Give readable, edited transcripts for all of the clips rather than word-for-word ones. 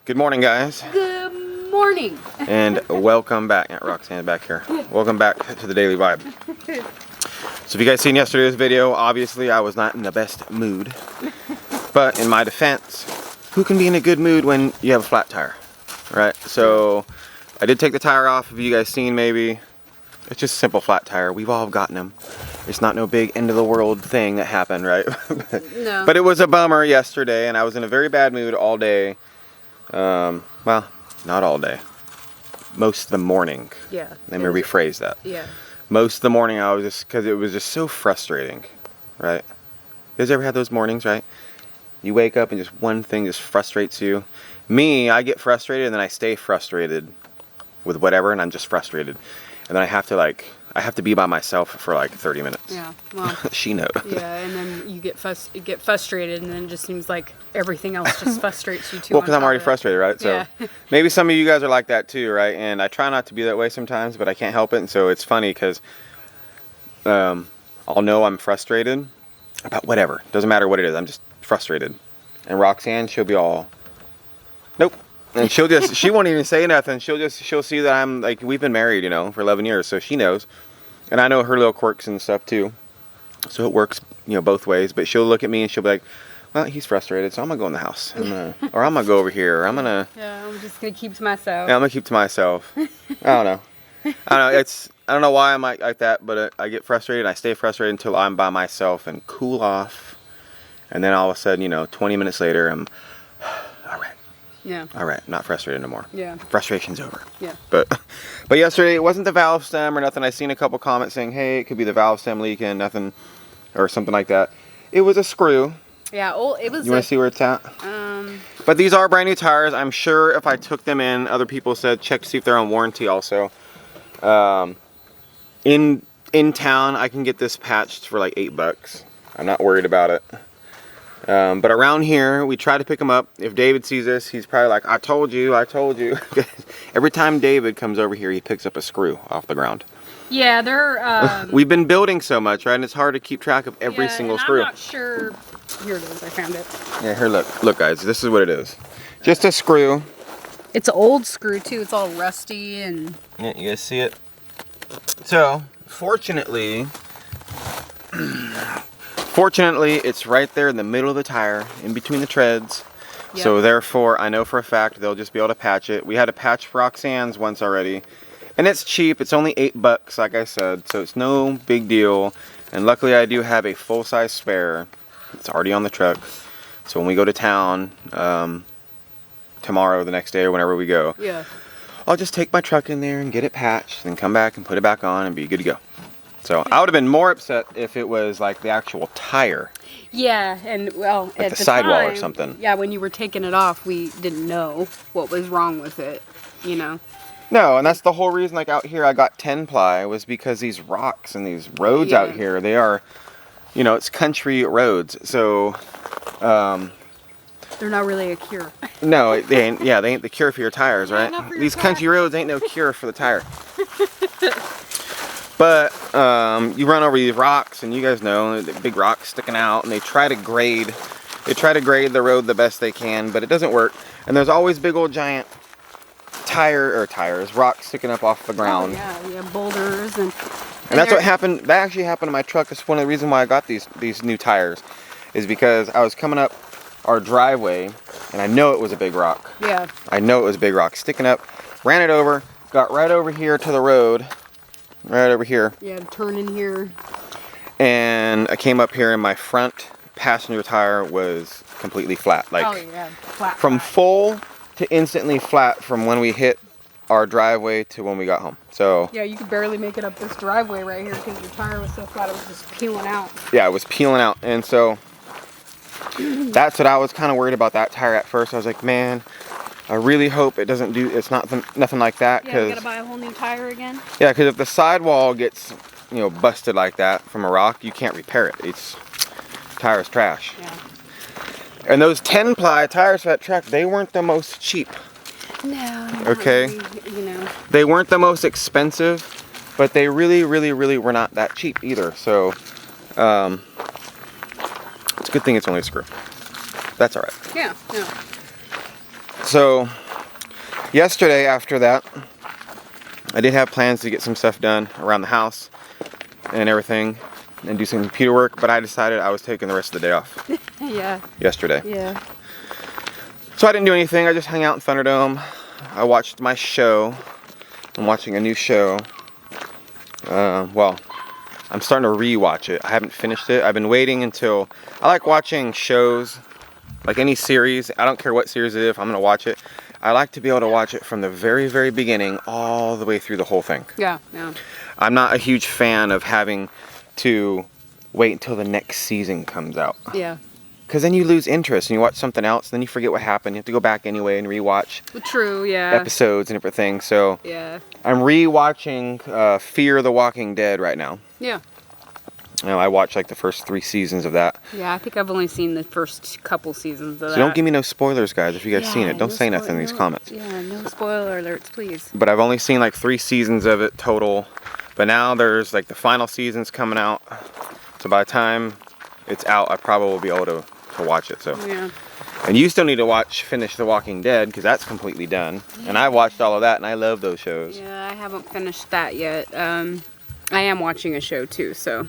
Good morning, guys. Good morning. And welcome back. Yeah, Roxanne back here. Welcome back to the Daily Vibe. So if you guys seen yesterday's video, obviously I was not in the best mood. But in my defense, who can be in a good mood when you have a flat tire? Right? So I did take the tire off. Have you guys seen maybe? It's just a simple flat tire. We've all gotten them. It's not no big end of the world thing that happened, right? No. But it was a bummer yesterday and I was in a very bad mood all day. Well, not all day. Most of the morning. Yeah. Let me rephrase that. Yeah. Most of the morning I was just, because it was just so frustrating, right? You guys ever had those mornings, right? You wake up and just one thing just frustrates you. Me, I get frustrated and then I stay frustrated with whatever and I'm just frustrated. And then I have to be by myself for like 30 minutes. Yeah. Well. She knows. Yeah, and then you get frustrated, and then it just seems like everything else just frustrates you too. Well, because I'm already frustrated, right? So yeah. maybe some of you guys are like that too, right? And I try not to be that way sometimes, but I can't help it. And so it's funny because I'll know I'm frustrated about whatever. Doesn't matter what it is. I'm just frustrated. And Roxanne, she'll be all, nope. And she won't even say nothing. She'll see that I'm like, we've been married, for 11 years. So she knows. And I know her little quirks and stuff too. So it works, both ways. But she'll look at me and she'll be like, well, he's frustrated, so I'm going to go in the house. Or I'm going to go over here. Or I'm going to... Yeah, I'm just going to keep to myself. Yeah, I'm going to keep to myself. I don't know. I don't know why I'm like that, but I get frustrated. I stay frustrated until I'm by myself and cool off. And then all of a sudden, 20 minutes later, I'm... all right. Yeah. All right, I'm not frustrated no more. Yeah. Frustration's over. Yeah. But yesterday, it wasn't the valve stem or nothing. I seen a couple comments saying, hey, it could be the valve stem leaking, nothing, or something like that. It was a screw. Yeah, it was... You want to see where it's at? But these are brand new tires. I'm sure if I took them in, other people said check to see if they're on warranty also. In town, I can get this patched for like $8. I'm not worried about it. But around here, we try to pick them up. If David sees this, he's probably like, I told you. Every time David comes over here, he picks up a screw off the ground. Yeah, they're... We've been building so much, right? And it's hard to keep track of every single screw. I'm not sure... Here it is, I found it. Yeah, here, look guys, this is what it is. Just a screw. It's an old screw too, it's all rusty and... Yeah, you guys see it? So, fortunately, it's right there in the middle of the tire, in between the treads. Yep. So therefore, I know for a fact they'll just be able to patch it. We had to patch Roxanne's once already. And it's cheap, it's only $8, like I said, so it's no big deal. And luckily I do have a full-size spare. It's already on the truck. So when we go to town, tomorrow, the next day, or whenever we go, yeah, I'll just take my truck in there and get it patched, and come back and put it back on and be good to go. So I would have been more upset if it was like the actual tire. Yeah, and well, like at the the sidewall time, or something. Yeah, when you were taking it off, we didn't know what was wrong with it, No, and that's the whole reason, like out here I got 10-ply was because these rocks and these roads out here, they are, it's country roads. So, they're not really a cure. No, they ain't the cure for your tires, right? Not for your These tire. country roads ain't no cure for the tire. But you run over these rocks, and you guys know the big rocks sticking out, and they try to grade the road the best they can, but it doesn't work. And there's always big old giant rocks sticking up off the ground. Oh, yeah, boulders and that's what happened. That actually happened to my truck. It's one of the reasons why I got these new tires, is because I was coming up our driveway, and I know it was a big rock. Yeah. I know it was a big rock sticking up. Ran it over, got right over here to the road. Right over here. Yeah, turn in here. And I came up here and my front passenger tire was completely flat. Like, oh yeah, flat. From full to instantly flat from when we hit our driveway to when we got home. So yeah, you could barely make it up this driveway right here because your tire was so flat it was just peeling out. Yeah, it was peeling out. And so that's what I was kind of worried about, that tire at first. I was like, man, I really hope it's not nothing like that. Yeah, you gotta buy a whole new tire again? Yeah, because if the sidewall gets, busted like that from a rock, you can't repair it. Tire's trash. Yeah. And those 10-ply tires for that truck, they weren't the most cheap. No. Okay. Really, They weren't the most expensive, but they really, really, really were not that cheap either. So, it's a good thing it's only a screw. That's all right. Yeah. No. So yesterday after that, I did have plans to get some stuff done around the house and everything and do some computer work, but I decided I was taking the rest of the day off. Yeah. Yesterday. Yeah. So I didn't do anything. I just hung out in Thunderdome. I watched my show. I'm watching a new show. Well, I'm starting to re-watch it. I haven't finished it. I've been waiting until... I like watching shows, like any series. I don't care what series it is, if I'm going to watch it. I like to be able to watch it from the very, very beginning all the way through the whole thing. Yeah. Yeah. I'm not a huge fan of having to wait until the next season comes out. Yeah. Because then you lose interest and you watch something else, and then you forget what happened. You have to go back anyway and re-watch True. Yeah. episodes and everything. So Yeah. I'm re-watching Fear the Walking Dead right now. Yeah. I watched like the first 3 seasons of that. Yeah. I think I've only seen the first couple seasons of that. So don't give me no spoilers, guys. If you guys seen it, don't say nothing in these comments. Yeah. No spoiler alerts, please. But I've only seen like 3 seasons of it total. But now there's like the final season's coming out. So by the time it's out, I probably will be able to watch it. So. Yeah. And you still need to finish The Walking Dead, because that's completely done. And I watched all of that, and I love those shows. Yeah, I haven't finished that yet. I am watching a show too, so.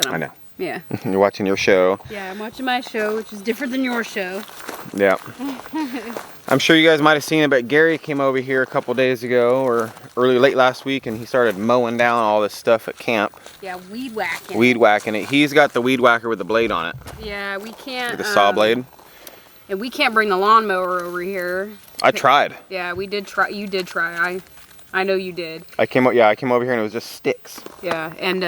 I know. Yeah. You're watching your show. Yeah, I'm watching my show, which is different than your show. Yeah. I'm sure you guys might have seen it, but Gary came over here a couple days ago, or late last week, and he started mowing down all this stuff at camp. Yeah, weed whacking. Weed whacking it. He's got the weed whacker with the blade on it. Yeah, we can't. With the saw blade. And we can't bring the lawnmower over here. I tried. Yeah, we did try. You did try. I know you did. I came over here and it was just sticks. Yeah, and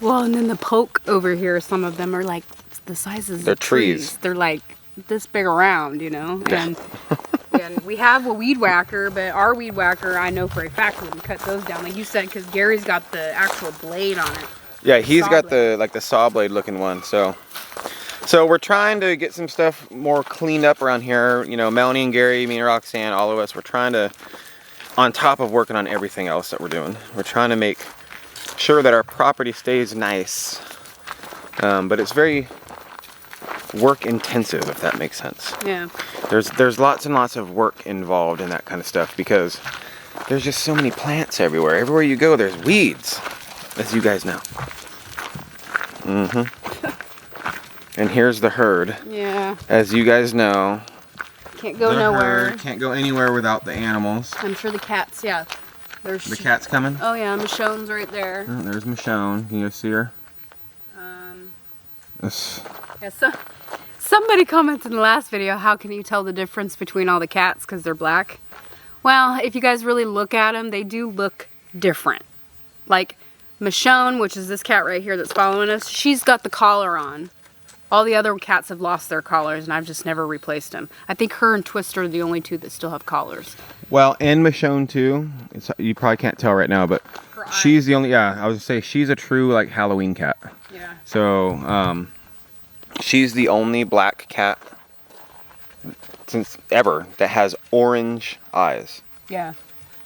well, and then the poke over here, some of them are like the sizes of trees. They're like this big around, you know. And and we have a weed whacker, but our weed whacker, I know for a fact, we can cut those down, like you said, because Gary's got the actual blade on it. Yeah, he's got the saw blade looking one. So we're trying to get some stuff more cleaned up around here. You know, Melanie and Gary, me and Roxanne, all of us, we're trying to, on top of working on everything else that we're doing, we're trying to make sure that our property stays nice. But it's very work intensive, if that makes sense. Yeah. There's lots and lots of work involved in that kind of stuff, because there's just so many plants everywhere. Everywhere you go, there's weeds, as you guys know. And here's the herd. Yeah. As you guys know. Can't go nowhere. Herd can't go anywhere without the animals. I'm sure the cats, yeah. There's the cat's coming? Oh yeah, Michonne's right there. Oh, there's Michonne. Can you see her? Yeah, so somebody commented in the last video, how can you tell the difference between all the cats because they're black? Well, if you guys really look at them, they do look different. Like Michonne, which is this cat right here that's following us, she's got the collar on. All the other cats have lost their collars, and I've just never replaced them. I think her and Twister are the only two that still have collars. Well, and Michonne too. You probably can't tell right now, but she's the only, yeah, I was gonna say, she's a true like Halloween cat. Yeah. So, she's the only black cat since ever that has orange eyes. Yeah.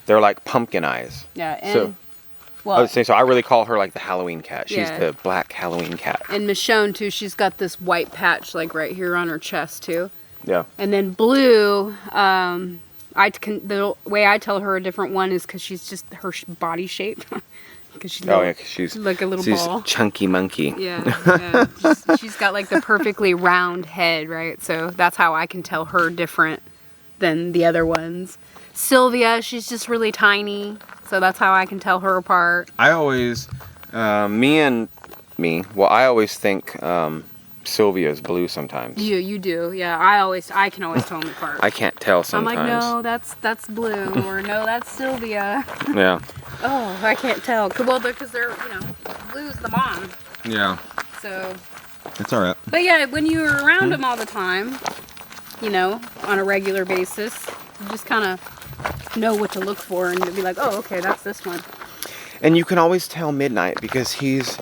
They're like pumpkin eyes. Yeah, and so, well, I would say, so I really call her like the Halloween cat. She's Yeah. the black Halloween cat. and Michonne too, she's got this white patch like right here on her chest too. Yeah. And then Blue, the way I tell her a different one is because she's just her body shape. Because she's Oh yeah, 'cause she's like a little she's ball. chunky monkey. Yeah. She's got like the perfectly round head, right? So that's how I can tell her different than the other ones. Sylvia, she's just really tiny, so that's how I can tell her apart. I always, well, I always think Sylvia's blue sometimes. You do, yeah. I can always tell them apart. I can't tell I'm sometimes. like, no, that's Blue, or no, that's Sylvia. Yeah. Oh, I can't tell. Well, because they're, Blue's the mom. Yeah. So. It's all right. But yeah, when you're around them all the time, on a regular basis, you just kind of know what to look for, and you'll be like, oh, okay, that's this one. And you can always tell Midnight because he's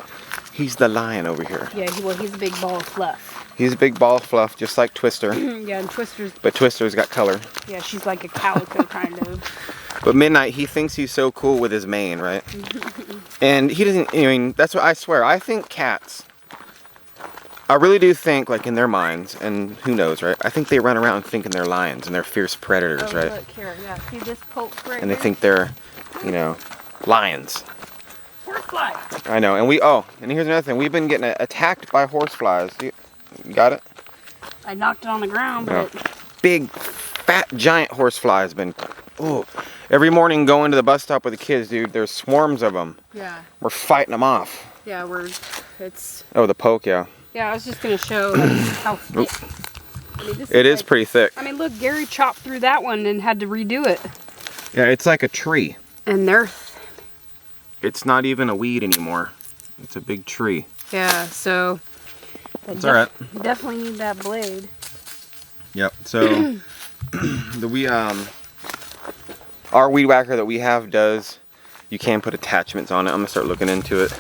the lion over here. Yeah, he's a big ball of fluff. He's a big ball of fluff, just like Twister. Yeah, and Twister's. But Twister's got color. Yeah, she's like a calico kind of. But Midnight, he thinks he's so cool with his mane, right? And he doesn't, that's what I swear. I think cats I really do think, like, in their minds, and who knows, right? I think they run around thinking they're lions and they're fierce predators, right? Look here, yeah. See this poke right And they here? think they're, you know, lions. Horsefly. I know. And and here's another thing. We've been getting attacked by horseflies. You got it? I knocked it on the ground, No. but Big, fat, giant horseflies been. Oh, every morning going to the bus stop with the kids, dude. There's swarms of them. yeah, We're fighting them off. yeah, it's. Oh, the poke, yeah. Yeah, I was just gonna show like, how thick. I mean, this It is like, pretty thick. I mean, look, Gary chopped through that one and had to redo it. Yeah, it's like a tree. And they're. It's not even a weed anymore. It's a big tree. Yeah, so. It's all right. Definitely need that blade. Yep. So our weed whacker that we have does. You can put attachments on it. I'm gonna start looking into it.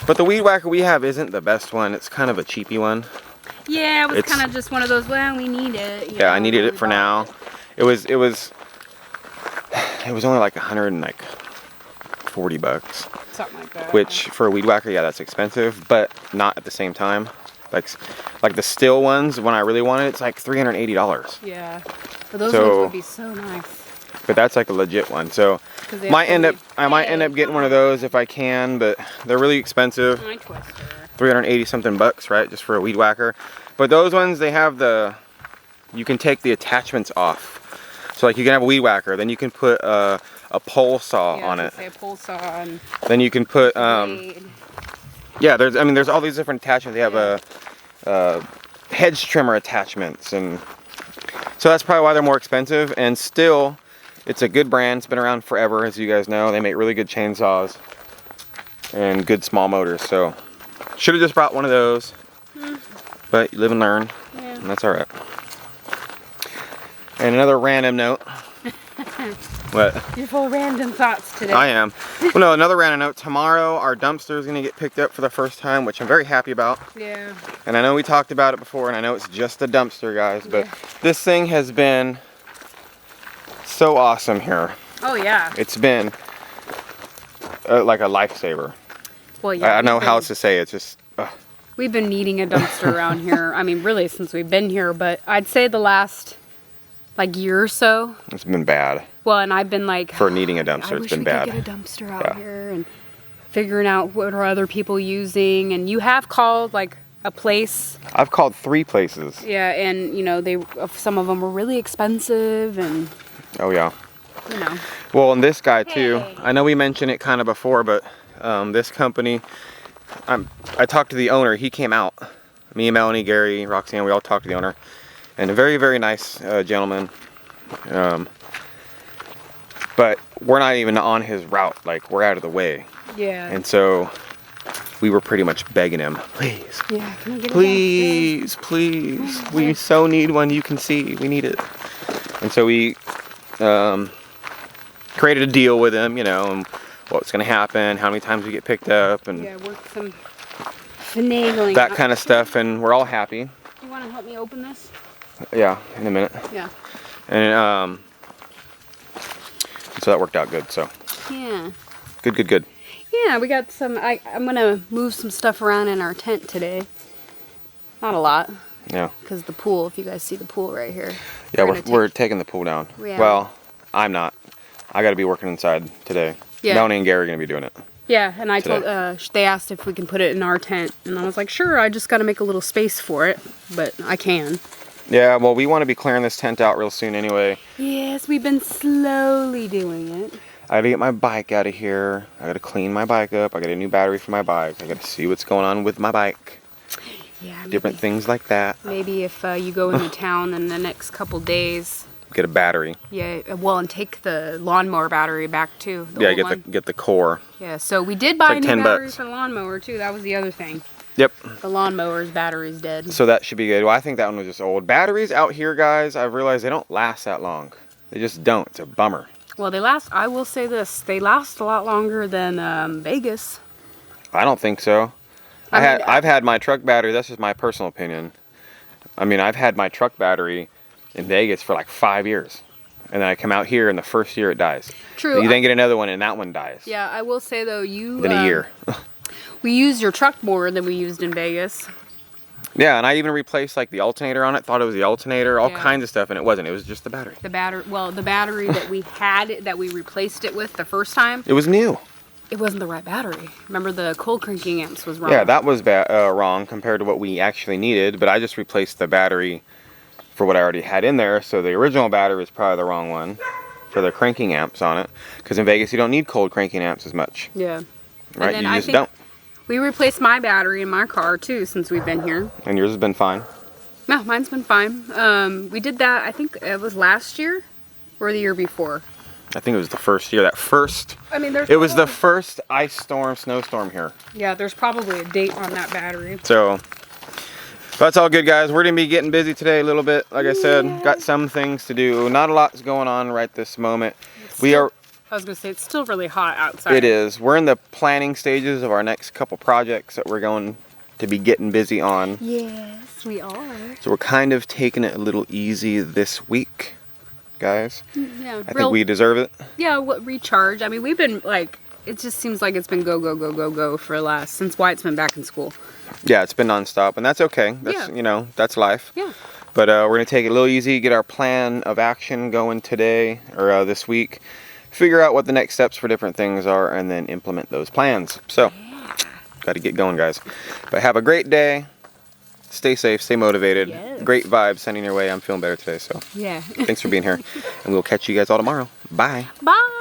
But the weed whacker we have isn't the best one. It's kind of a cheapy one. Yeah, it was kind of just one of those. Well, we need it. Yeah, I needed it for now. It was only like $140. Something like that. Which for a weed whacker, yeah, that's expensive, but not at the same time. Like the still ones, when I really want it, it's like $380. Yeah, but those ones would be so nice. But that's like a legit one, so I might end up getting one of those if I can, but they're really expensive. My twister. 380 something bucks, right? Just for a weed whacker. But those ones, they have you can take the attachments off. So like you can have a weed whacker, then you can put a pole saw on it. Say a pole saw and then you can put blade. yeah, there's all these different attachments. They have a hedge trimmer attachments, and so that's probably why they're more expensive. And still, it's a good brand. It's been around forever, as you guys know. They make really good chainsaws and good small motors. So should have just brought one of those, but you live and learn, and that's all right. And another random note. What? You're full of random thoughts today. I am. Well, no, another random note. Tomorrow, our dumpster is going to get picked up for the first time, which I'm very happy about. Yeah. And I know we talked about it before, and I know it's just a dumpster, guys, but this thing has been so awesome here. Oh, yeah. It's been like a lifesaver. Well, yeah. I don't know how else to say it. It's just... We've been needing a dumpster around here. I mean, really, since we've been here, but I'd say the last, like, year or so. It's been bad. Well, and I've been like... For needing a dumpster, it's been bad. I wish we could get a dumpster out here and figuring out what are other people using. And you have called, like, a place. I've called 3 places. Yeah, and, you know, some of them were really expensive and... Oh, yeah. You know. Well, and this guy, too. I know we mentioned it kind of before, but this company... I talked to the owner. He came out. Me, Melanie, Gary, Roxanne, we all talked to the owner. And a very, very nice gentleman. But we're not even on his route. Like, we're out of the way. Yeah. And so we were pretty much begging him, please. Yeah, can I get please, please. We so need one. You can see. We need it. And so we created a deal with him, you know, and what's going to happen, how many times we get picked up, and work some finagling. that kind of stuff, and we're all happy. You want to help me open this? Yeah, in a minute. Yeah. And so that worked out good, so. Yeah. Good. Yeah, we got some, I'm going to move some stuff around in our tent today. Not a lot. Yeah. Because the pool, if you guys see the pool right here. Yeah, we're taking the pool down. Yeah. Well, I'm not. I got to be working inside today. Yeah. Melanie and Gary are going to be doing it. Yeah, and I today. told, they asked if we can put it in our tent. And I was like, sure, I just got to make a little space for it. But I can. Yeah, well, we want to be clearing this tent out real soon anyway. Yes, we've been slowly doing it. I got to get my bike out of here. I got to clean my bike up. I got a new battery for my bike. I got to see what's going on with my bike. Yeah. Different things like that. Maybe if you go into town in the next couple days. Get a battery. Yeah, well, and take the lawnmower battery back too. Yeah, get the core. Yeah, so we did buy like a new battery $10. for the lawnmower too. That was the other thing. Yep. The lawnmower's battery's dead. So that should be good. Well, I think that one was just old. Batteries out here, guys, I've realized they don't last that long. They just don't. It's a bummer. Well, they last, I will say this, they last a lot longer than Vegas. I don't think so. I've had my truck battery, that's just my personal opinion. I mean, I've had my truck battery in Vegas for like 5 years. And then I come out here and the first year it dies. True. You then get another one and that one dies. Yeah, I will say though, Within a year. we used your truck more than we used in Vegas. Yeah, and I even replaced like the alternator on it. Thought it was the alternator, all Yeah. kinds of stuff, and it wasn't. It was just the battery. The battery that we had, that we replaced it with the first time, It was new. it wasn't the right battery. Remember, the cold cranking amps was wrong. Yeah, that was wrong compared to what we actually needed. But I just replaced the battery for what I already had in there. So the original battery was probably the wrong one for the cranking amps on it. Because in Vegas, you don't need cold cranking amps as much. Yeah. Right? then You I just think- don't. We replaced my battery in my car too since we've been here. And yours has been fine. No, mine's been fine. We did that, I think it was last year or the year before. I think it was the first year. I mean, there's It was the probably- first ice storm, snowstorm here. Yeah, there's probably a date on that battery. So that's all good, guys. We're gonna be getting busy today a little bit. Like I said, got some things to do. Not a lot's going on right this moment. I was gonna say, it's still really hot outside. It is. We're in the planning stages of our next couple projects that we're going to be getting busy on. Yes, we are. So we're kind of taking it a little easy this week, guys. Yeah, I think we deserve it. Yeah, recharge. I mean, we've been like, it just seems like it's been go for since Wyatt's been back in school. Yeah, it's been nonstop, and that's okay. That's that's life. Yeah. But we're gonna take it a little easy, get our plan of action going today or this week, figure out what the next steps for different things are, and then implement those plans. So, got to get going, guys. But have a great day. Stay safe, stay motivated. Yes. Great vibes sending your way. I'm feeling better today, so Yeah. thanks for being here, and we'll catch you guys all tomorrow. Bye. Bye.